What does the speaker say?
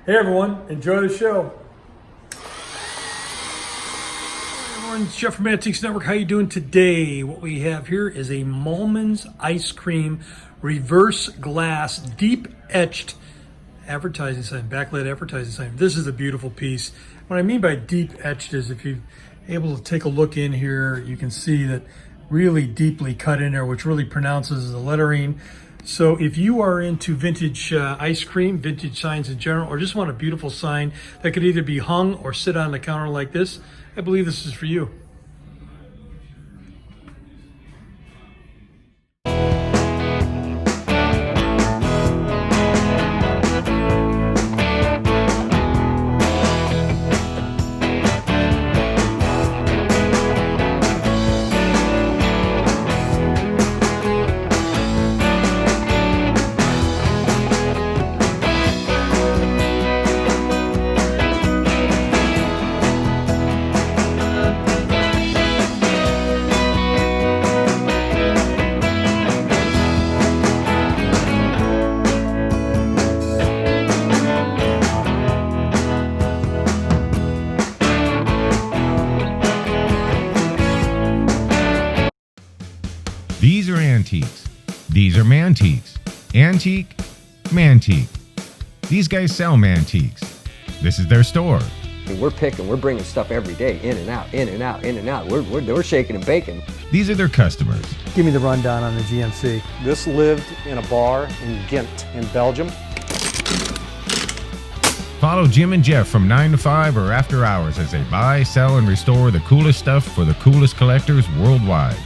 Hey everyone, enjoy the show. Hey everyone, it's Jeff from Mantiques Network. How you doing today? What we have here is a MULLMAN'S ice cream reverse glass deep etched advertising sign, backlit advertising sign. This is a beautiful piece. What I mean by deep etched is if you're able to take a look in here, you can see that really deeply cut in there, which really pronounces the lettering. So if you are into vintage ice cream, vintage signs in general, or just want a beautiful sign that could either be hung or sit on the counter like this, I believe this is for you. These are antiques. These are mantiques. Antique, mantique. These guys sell mantiques. This is their store. We're bringing stuff every day, in and out, in and out, in and out. We're shaking and baking. These are their customers. Give me the rundown on the GMC. This lived in a bar in Ghent in Belgium. Follow Jim and Jeff from 9 to 5 or after hours as they buy, sell, and restore the coolest stuff for the coolest collectors worldwide.